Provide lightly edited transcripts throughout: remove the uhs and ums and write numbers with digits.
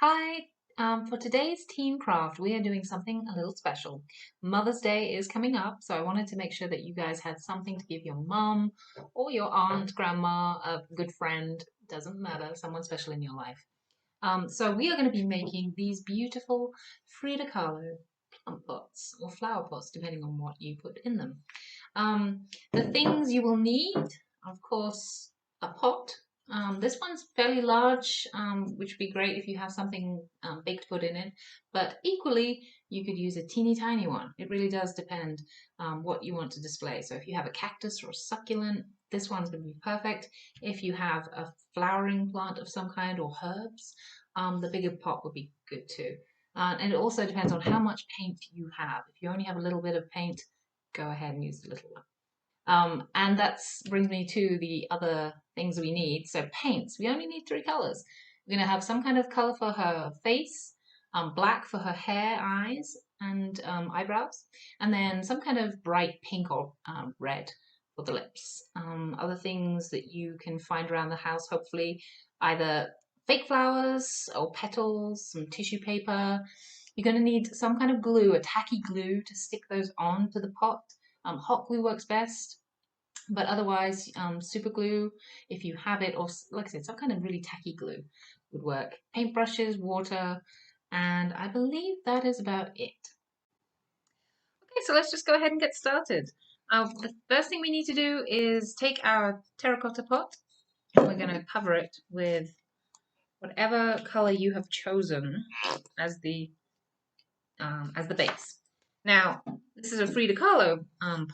Hi, for today's team craft, we are doing something a little special. Mother's Day is coming up, so I wanted to make sure that you guys had something to give your mum or your aunt, grandma, a good friend, doesn't matter, someone special in your life. So we are going to be making these beautiful Frida Kahlo plant pots or flower pots, depending on what you put in them. The things you will need, of course, a pot. This one's fairly large, which would be great if you have something big to put in it. But equally, you could use a teeny tiny one. It really does depend what you want to display. So if you have a cactus or a succulent, this one's going to be perfect. If you have a flowering plant of some kind or herbs, the bigger pot would be good too. And it also depends on how much paint you have. If you only have a little bit of paint, go ahead and use the little one. And that brings me to the other things we need. So paints, we only need three colors. We're going to have some kind of color for her face, black for her hair, eyes, and eyebrows, and then some kind of bright pink or red for the lips. Other things that you can find around the house, hopefully, either fake flowers or petals, some tissue paper. You're going to need some kind of glue, a tacky glue, to stick those on to the pot. Hot glue works best, but otherwise, super glue, if you have it, or like I said, some kind of really tacky glue would work. Paintbrushes, water, and I believe that is about it. Okay, so let's just go ahead and get started. The first thing we need to do is take our terracotta pot, and we're going to cover it with whatever color you have chosen as the base. Now, this is a Frida Kahlo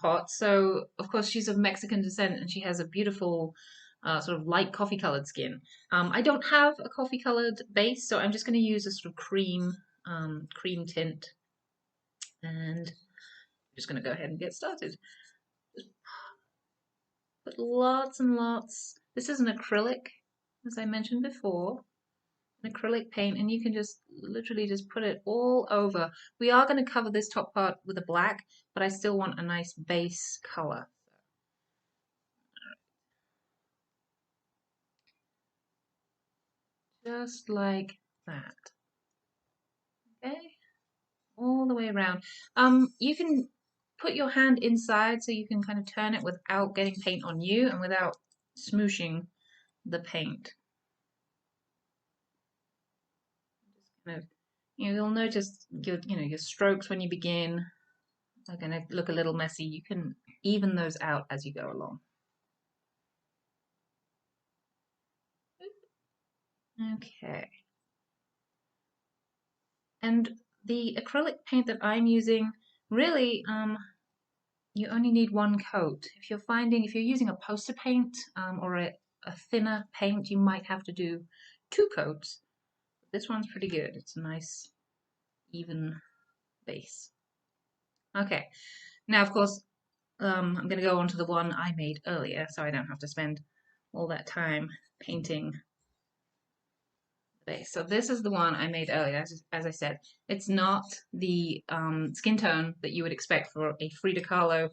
pot, so of course she's of Mexican descent and she has a beautiful sort of light coffee colored skin. I don't have a coffee colored base, so I'm just going to use a sort of cream tint, and I'm just going to go ahead and get started. Just put lots and lots. This is an acrylic, as I mentioned before. An acrylic paint, and you can just literally just put it all over. We are going to cover this top part with a black, but I still want a nice base color. Just like that. Okay, all the way around. You can put your hand inside so you can kind of turn it without getting paint on you and without smooshing the paint. Just kind of, you'll notice your strokes when you begin are going to look a little messy. You can even those out as you go along. Okay. And the acrylic paint that I'm using, really, you only need one coat. If you're using a poster paint or a thinner paint, you might have to do two coats. This one's pretty good. It's a nice, even base. Okay. Now, of course, I'm going to go on to the one I made earlier, so I don't have to spend all that time painting base. So this is the one I made earlier. As I said, it's not the skin tone that you would expect for a Frida Kahlo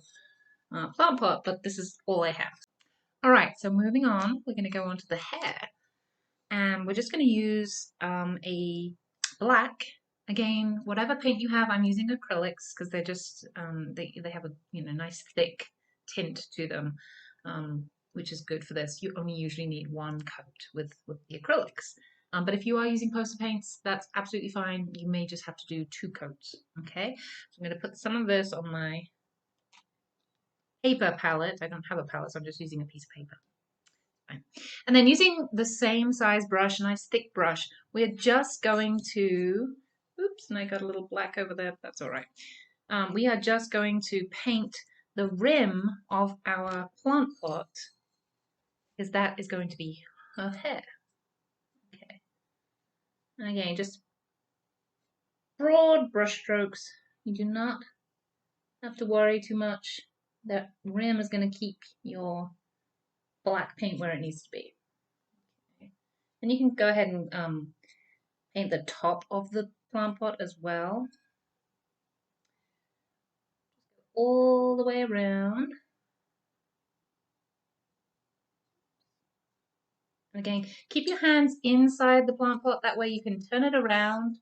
plant pot, but this is all I have. All right, so moving on, we're going to go on to the hair, and we're just going to use a black. Again, whatever paint you have, I'm using acrylics because they're just they have a nice thick tint to them, which is good for this. You only usually need one coat with the acrylics. But if you are using poster paints, that's absolutely fine. You may just have to do two coats, okay? So I'm going to put some of this on my paper palette. I don't have a palette, so I'm just using a piece of paper. Fine. And then using the same size brush, a nice thick brush, we're just going to, oops, and I got a little black over there, but that's all right. We are just going to paint the rim of our plant pot, because that is going to be her hair. Okay. And again, just broad brush strokes. You do not have to worry too much. That rim is going to keep your black paint where it needs to be. Okay. And you can go ahead and paint the top of the plant pot as well. All the way around. Again, keep your hands inside the plant pot, that way you can turn it around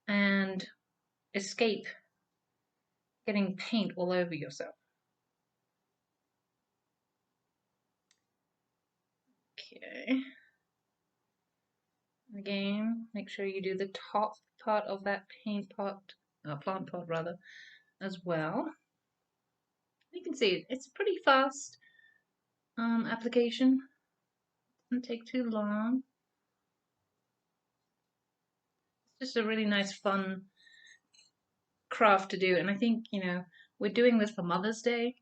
and escape getting paint all over yourself. Okay. Again, make sure you do the top part of that plant pot rather, as well. You can see it's a pretty fast application. Doesn't take too long. It's just a really nice, fun craft to do, and I think, you know, we're doing this for Mother's Day.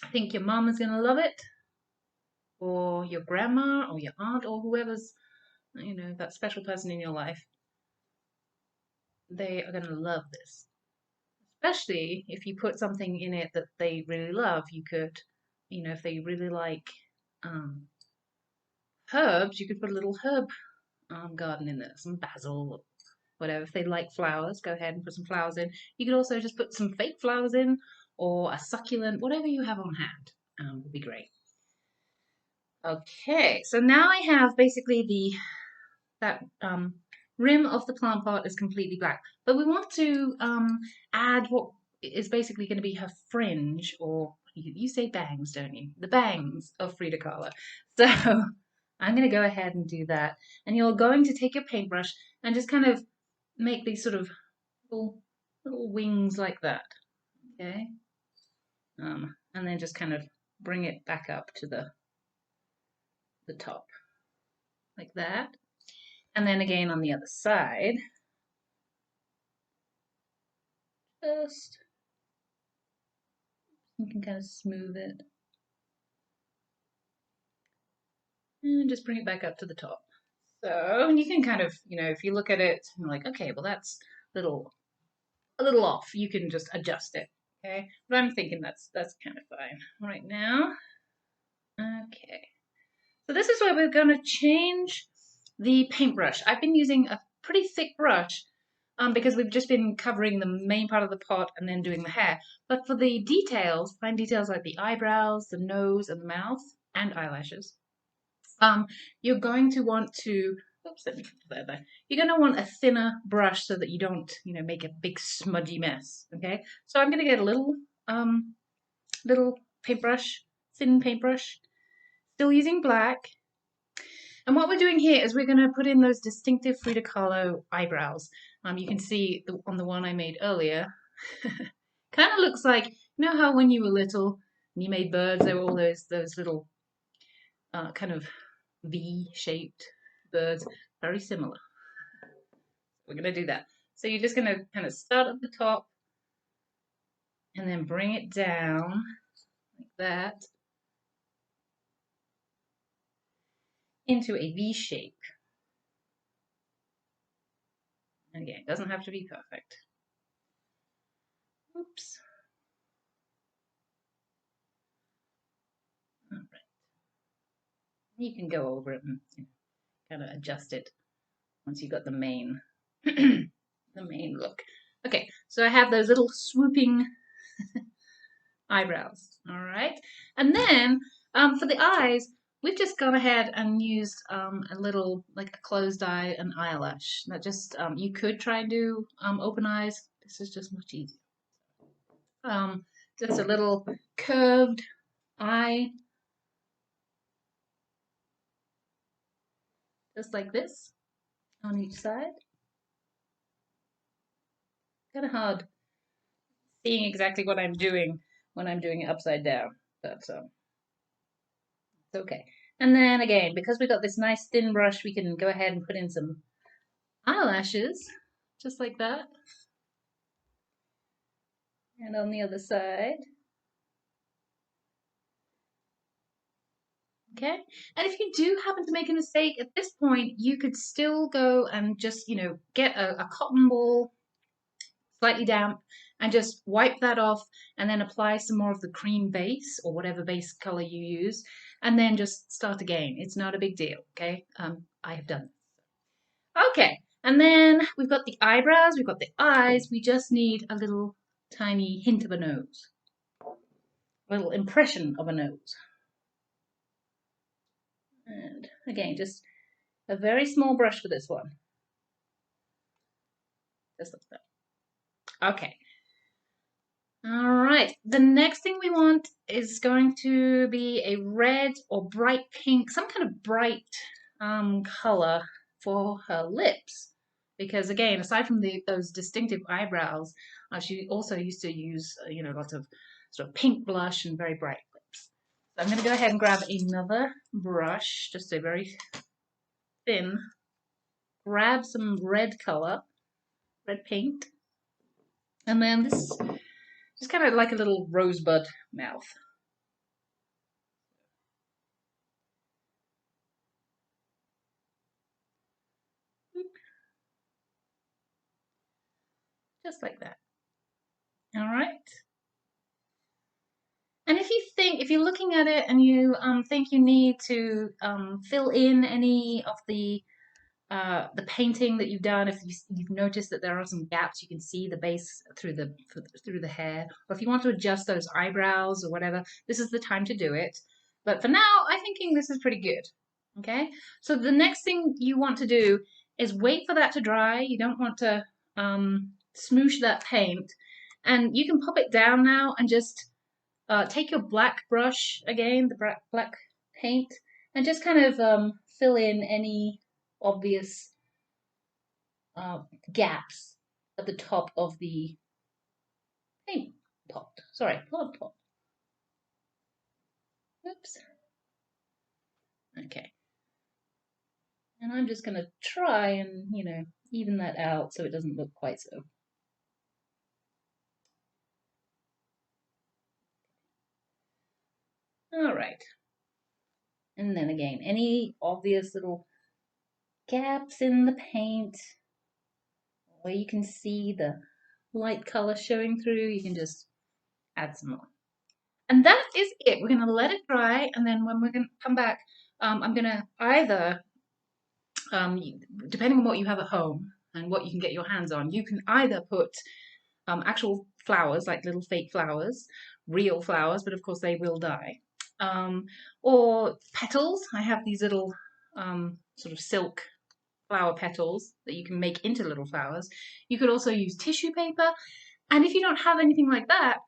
I think your mom is gonna love it, or your grandma, or your aunt, or whoever's, you know, that special person in your life. They are gonna love this. Especially if you put something in it that they really love. You could, you know, if they really like herbs, you could put a little herb garden in there, some basil, or whatever. If they like flowers, go ahead and put some flowers in. You could also just put some fake flowers in, or a succulent, whatever you have on hand would be great. Okay, so now I have basically that rim of the plant pot is completely black, but we want to add what is basically going to be her fringe, or you say bangs, don't you? The bangs of Frida Kahlo. So I'm going to go ahead and do that, and you're going to take your paintbrush and just kind of make these sort of little wings like that, okay? And then just kind of bring it back up to the top, like that. And then again on the other side, just, you can kind of smooth it. And just bring it back up to the top. So you can kind of, you know, if you look at it, you're like, okay, well that's a little off. You can just adjust it, okay? But I'm thinking that's kind of fine right now. Okay. So this is where we're going to change the paintbrush. I've been using a pretty thick brush because we've just been covering the main part of the pot and then doing the hair. But for the details, fine details like the eyebrows, the nose, and the mouth, and eyelashes, you're going to want to, oops, let me put that there. You're going to want a thinner brush so that you don't, you know, make a big smudgy mess, okay? So I'm going to get a little paintbrush, thin paintbrush, still using black. And what we're doing here is we're going to put in those distinctive Frida Kahlo eyebrows. You can see on the one I made earlier, kind of looks like, you know how when you were little and you made birds, there were all those little kind of V-shaped birds, very similar. We're going to do that. So you're just going to kind of start at the top and then bring it down like that into a V shape. And again, it doesn't have to be perfect. Oops. All right. You can go over it and kind of adjust it once you've got the main the main look. Okay, so I have those little swooping eyebrows. All right, and then for the eyes, we've just gone ahead and used a little, like a closed eye and eyelash. That just you could try and do open eyes. This is just much easier. Just a little curved eye, just like this on each side. Kind of hard seeing exactly what I'm doing when I'm doing it upside down, but it's okay. And then again, because we got this nice thin brush, we can go ahead and put in some eyelashes, just like that. And on the other side. Okay, and if you do happen to make a mistake at this point, you could still go and just, you know, get a cotton ball, slightly damp, and just wipe that off and then apply some more of the cream base or whatever base color you use, and then just start again. It's not a big deal, okay? I have done this. Okay, and then we've got the eyebrows, we've got the eyes, we just need a little tiny hint of a nose, a little impression of a nose. And Again, just a very small brush for this one. Just like that. Okay. All right. The next thing we want is going to be a red or bright pink, some kind of bright color for her lips. Because again, aside from those distinctive eyebrows, she also used to use, lots of sort of pink blush and very bright lips. So I'm going to go ahead and grab another brush, just a very thin, grab some red color, red paint, and then this just kind of like a little rosebud mouth. Just like that. All right. And if you're looking at it and you think you need to fill in any of the painting that you've done, if you've noticed that there are some gaps, you can see the base through the hair, or if you want to adjust those eyebrows or whatever, this is the time to do it. But for now, I'm thinking this is pretty good. Okay, so the next thing you want to do is wait for that to dry. You don't want to smoosh that paint, and you can pop it down now and just take your black brush again, the black paint, and just kind of fill in any obvious gaps at the top of the paint pot. Sorry, plant pot. Oops. Okay. And I'm just going to try and, even that out so it doesn't look quite so. All right. And then again, any obvious little gaps in the paint where you can see the light color showing through, you can just add some more. And that is it. We're going to let it dry, and then when we're going to come back, I'm going to either, depending on what you have at home and what you can get your hands on, you can either put actual flowers, like little fake flowers, real flowers, but of course they will die, or petals. I have these little sort of silk flower petals that you can make into little flowers. You could also use tissue paper, and if you don't have anything like that,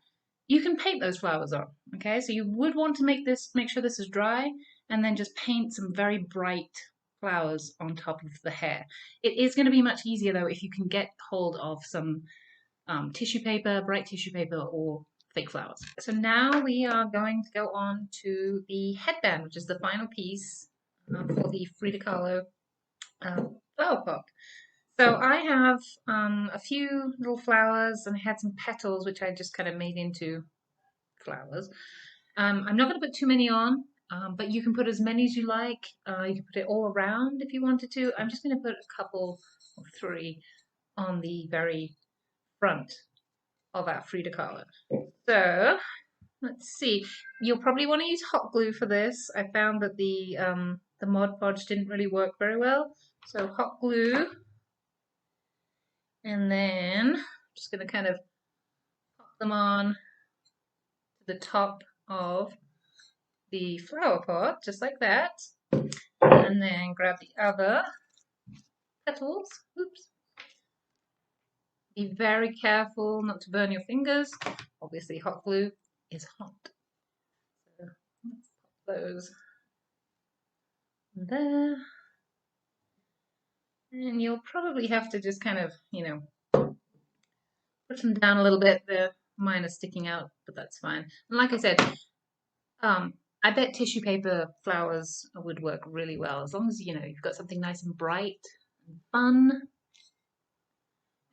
you can paint those flowers on. Okay, so you would want to make sure this is dry, and then just paint some very bright flowers on top of the hair. It is going to be much easier though if you can get hold of some tissue paper, bright tissue paper, or fake flowers. So now we are going to go on to the headband, which is the final piece for the Frida Kahlo flower pot. So I have a few little flowers, and I had some petals which I just kind of made into flowers. I'm not going to put too many on, but you can put as many as you like. You can put it all around if you wanted to. I'm just going to put a couple or 3 on the very front of our Frida Kahlo. So let's see. You'll probably want to use hot glue for this. I found that the Mod Podge didn't really work very well. So hot glue. And then I'm just going to kind of pop them on to the top of the flower pot, just like that. And then grab the other petals. Oops. Be very careful not to burn your fingers. Obviously, hot glue is hot. So let's pop those there. And you'll probably have to just kind of, push them down a little bit. Mine are sticking out, but that's fine. And like I said, I bet tissue paper flowers would work really well, as long as, you've got something nice and bright and fun.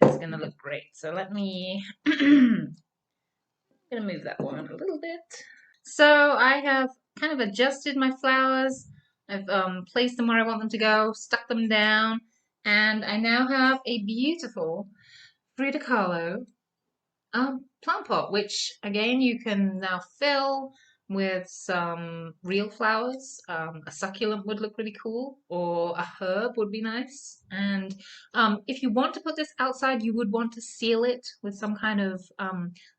It's going to look great. So let me, I'm going to move that one a little bit. So I have kind of adjusted my flowers. I've placed them where I want them to go, stuck them down, and I now have a beautiful Frida Kahlo plant pot, which again you can now fill with some real flowers. A succulent would look really cool, or a herb would be nice. And if you want to put this outside, you would want to seal it with some kind of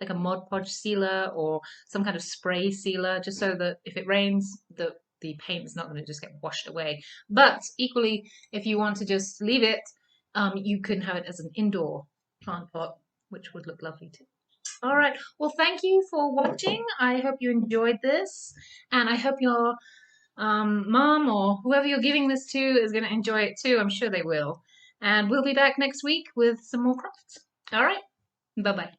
like a Mod Podge sealer or some kind of spray sealer, just so that if it rains, the the paint is not going to just get washed away. But equally, if you want to just leave it, you can have it as an indoor plant pot, which would look lovely too. All right. Well, thank you for watching. I hope you enjoyed this, and I hope your mom or whoever you're giving this to is going to enjoy it too. I'm sure they will. And we'll be back next week with some more crafts. All right. Bye-bye.